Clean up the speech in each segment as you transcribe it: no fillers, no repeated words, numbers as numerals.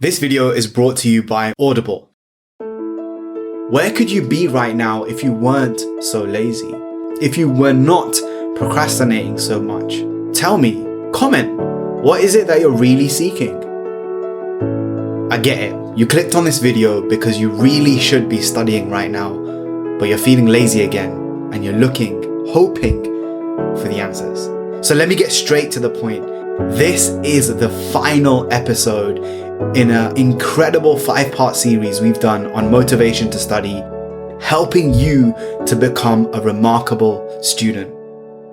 This video is brought to you by Audible. Where could you be right now if you weren't so lazy? If you were not procrastinating so much? Tell me, comment, what is it that you're really seeking? I get it. You clicked on this video because you really should be studying right now, but you're feeling lazy again and you're looking, hoping for the answers. So let me get straight to the point. This is the final episode in an incredible 5-part series we've done on motivation to study, helping you to become a remarkable student.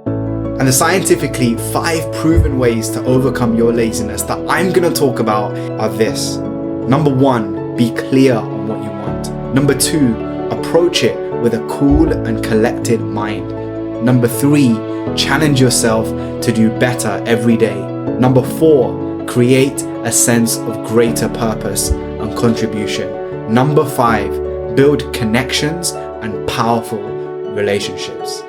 And the scientifically 5 proven ways to overcome your laziness that I'm going to talk about are this. Number 1, be clear on what you want. Number 2, approach it with a cool and collected mind. Number 3, challenge yourself to do better every day. Number 4, create a sense of greater purpose and contribution. Number 5, build connections and powerful relationships.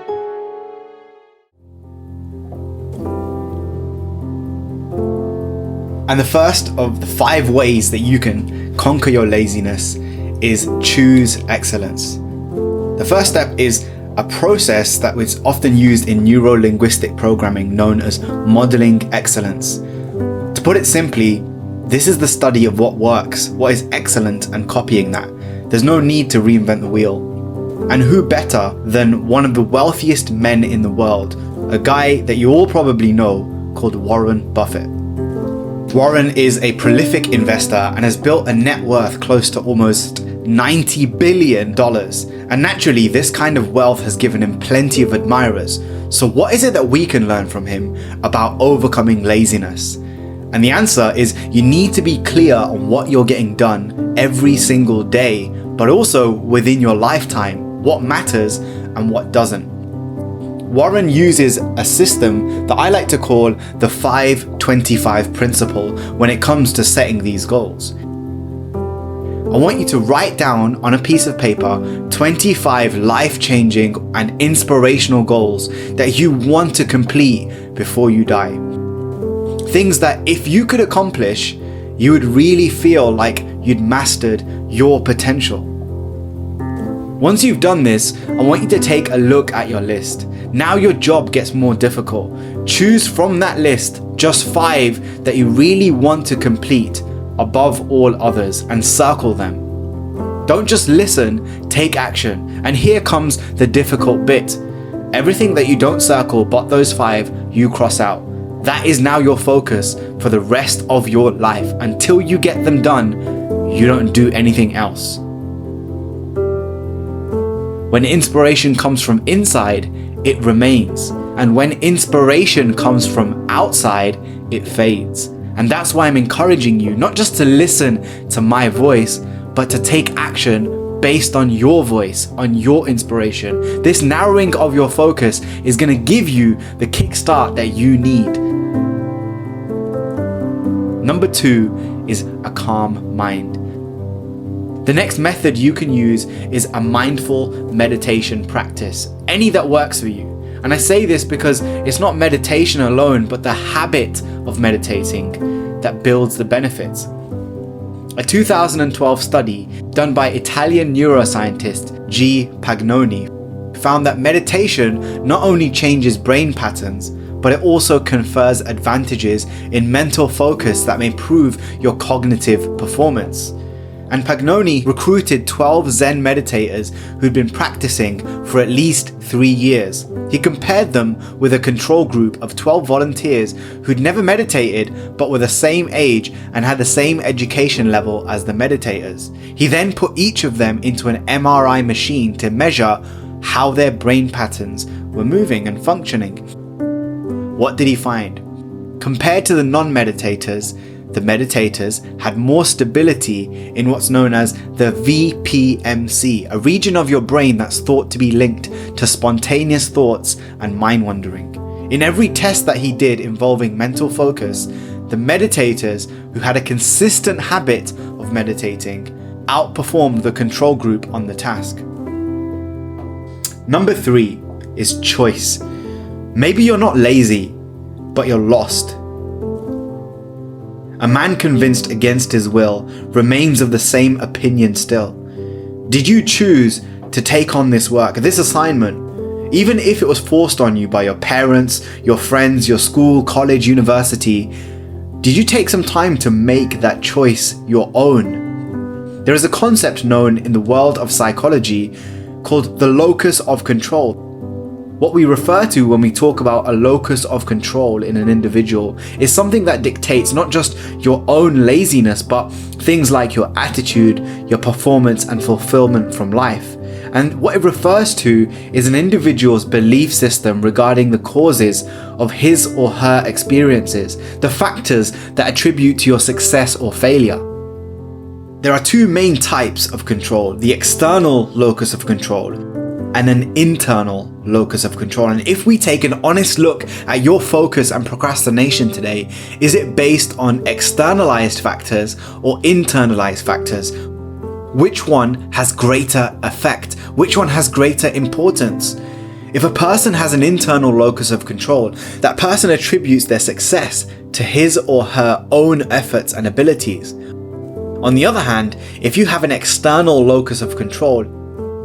And the first of the 5 ways that you can conquer your laziness is choose excellence. The first step is a process that is often used in neuro-linguistic programming known as modeling excellence. To put it simply, this is the study of what works, what is excellent, and copying that. There's no need to reinvent the wheel. And who better than one of the wealthiest men in the world, a guy that you all probably know called Warren Buffett. Warren is a prolific investor and has built a net worth close to almost $90 billion. And naturally, this kind of wealth has given him plenty of admirers. So what is it that we can learn from him about overcoming laziness? And the answer is you need to be clear on what you're getting done every single day, but also within your lifetime, what matters and what doesn't. Warren uses a system that I like to call the 5-25 principle when it comes to setting these goals. I want you to write down on a piece of paper 25 life-changing and inspirational goals that you want to complete before you die. Things that if you could accomplish, you would really feel like you'd mastered your potential. Once you've done this, I want you to take a look at your list. Now your job gets more difficult. Choose from that list just 5 that you really want to complete above all others and circle them. Don't just listen, take action. And here comes the difficult bit. Everything that you don't circle but those 5, you cross out. That is now your focus for the rest of your life. Until you get them done, you don't do anything else. When inspiration comes from inside, it remains. And when inspiration comes from outside, it fades. And that's why I'm encouraging you not just to listen to my voice, but to take action based on your voice, on your inspiration. This narrowing of your focus is going to give you the kickstart that you need. Number 2 is a calm mind. The next method you can use is a mindful meditation practice, any that works for you. And I say this because it's not meditation alone, but the habit of meditating that builds the benefits. A 2012 study done by Italian neuroscientist G. Pagnoni found that meditation not only changes brain patterns, but it also confers advantages in mental focus that may improve your cognitive performance. And Pagnoni recruited 12 Zen meditators who'd been practicing for at least 3 years. He compared them with a control group of 12 volunteers who'd never meditated but were the same age and had the same education level as the meditators. He then put each of them into an MRI machine to measure how their brain patterns were moving and functioning. What did he find? Compared to the non-meditators, the meditators had more stability in what's known as the VPMC, a region of your brain that's thought to be linked to spontaneous thoughts and mind wandering. In every test that he did involving mental focus, the meditators who had a consistent habit of meditating outperformed the control group on the task. Number 3 is choice. Maybe you're not lazy, but you're lost. A man convinced against his will remains of the same opinion still. Did you choose to take on this work, this assignment, even if it was forced on you by your parents, your friends, your school, college, university? Did you take some time to make that choice your own? There is a concept known in the world of psychology called the Locus of Control. What we refer to when we talk about a locus of control in an individual is something that dictates not just your own laziness, but things like your attitude, your performance, and fulfillment from life. And what it refers to is an individual's belief system regarding the causes of his or her experiences, the factors that attribute to your success or failure. There are two main types of control: the external locus of control and an internal locus of control. And if we take an honest look at your focus and procrastination today, is it based on externalized factors or internalized factors? Which one has greater effect? Which one has greater importance? If a person has an internal locus of control, that person attributes their success to his or her own efforts and abilities. On the other hand, if you have an external locus of control,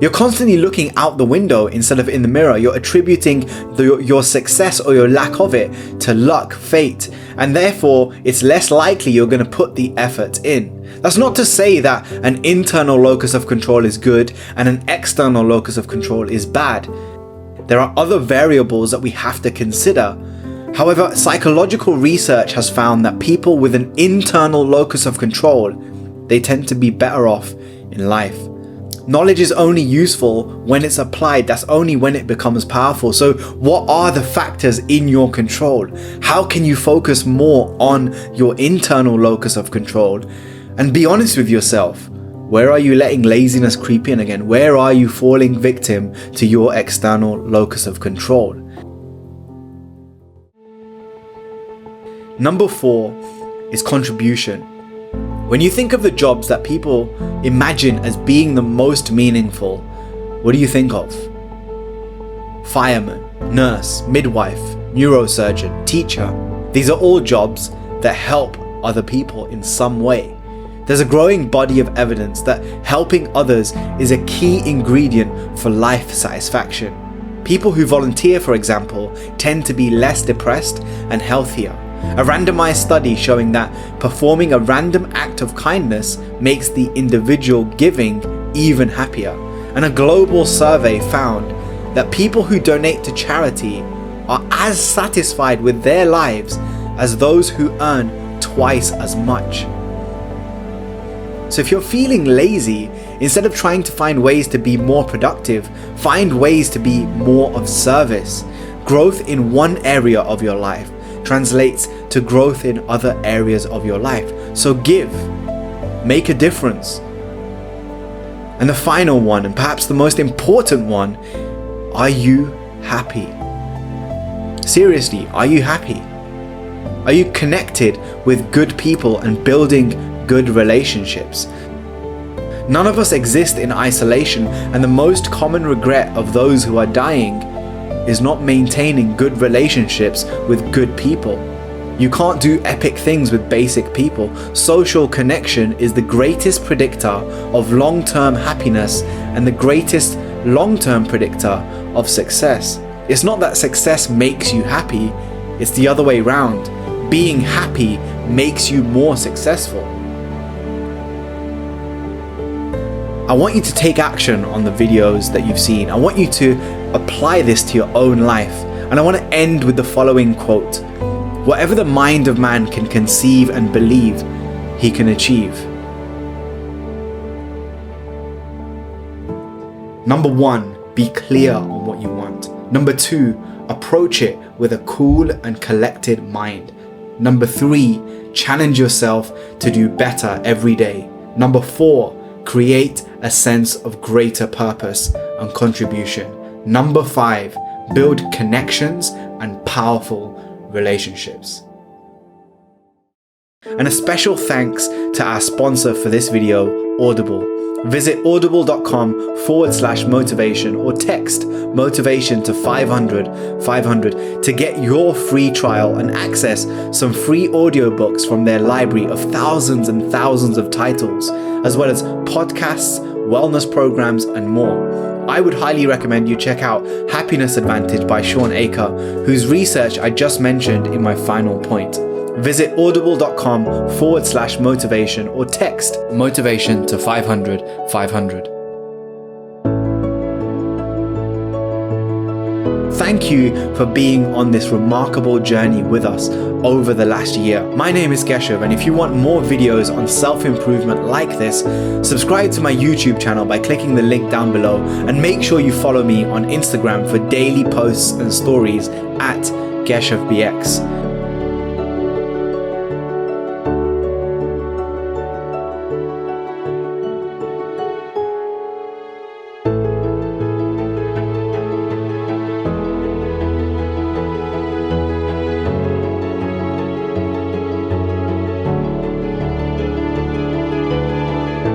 you're constantly looking out the window instead of in the mirror. You're attributing your success or your lack of it to luck, fate, and therefore it's less likely you're going to put the effort in. That's not to say that an internal locus of control is good and an external locus of control is bad. There are other variables that we have to consider. However, psychological research has found that people with an internal locus of control, they tend to be better off in life. Knowledge is only useful when it's applied. That's only when it becomes powerful. So what are the factors in your control? How can you focus more on your internal locus of control? And be honest with yourself. Where are you letting laziness creep in again? Where are you falling victim to your external locus of control? Number 4 is contribution. When you think of the jobs that people imagine as being the most meaningful, what do you think of? Fireman, nurse, midwife, neurosurgeon, teacher. These are all jobs that help other people in some way. There's a growing body of evidence that helping others is a key ingredient for life satisfaction. People who volunteer, for example, tend to be less depressed and healthier. A randomized study showing that performing a random act of kindness makes the individual giving even happier. And a global survey found that people who donate to charity are as satisfied with their lives as those who earn twice as much. So if you're feeling lazy, instead of trying to find ways to be more productive, find ways to be more of service. Growth in one area of your life translates to growth in other areas of your life. So give, make a difference. And the final one, and perhaps the most important one, are you happy? Seriously, are you happy? Are you connected with good people and building good relationships? None of us exist in isolation, and the most common regret of those who are dying is not maintaining good relationships with good people. You can't do epic things with basic people. Social connection is the greatest predictor of long-term happiness and the greatest long-term predictor of success. It's not that success makes you happy, it's the other way around. Being happy makes you more successful. I want you to take action on the videos that you've seen. I want you to apply this to your own life. And I want to end with the following quote: whatever the mind of man can conceive and believe, he can achieve. Number 1, be clear on what you want. Number 2, approach it with a cool and collected mind. Number 3, challenge yourself to do better every day. Number 4, create a sense of greater purpose and contribution. Number 5, build connections and powerful relationships. And a special thanks to our sponsor for this video, Audible. Visit audible.com/motivation or text motivation to 500 to get your free trial and access some free audiobooks from their library of thousands and thousands of titles, as well as podcasts, wellness programs, and more. I would highly recommend you check out Happiness Advantage by Sean Aker, whose research I just mentioned in my final point. Visit audible.com/motivation or text motivation to 500. Thank you for being on this remarkable journey with us over the last year. My name is Keshav, and if you want more videos on self-improvement like this, subscribe to my YouTube channel by clicking the link down below, and make sure you follow me on Instagram for daily posts and stories at KeshavBX.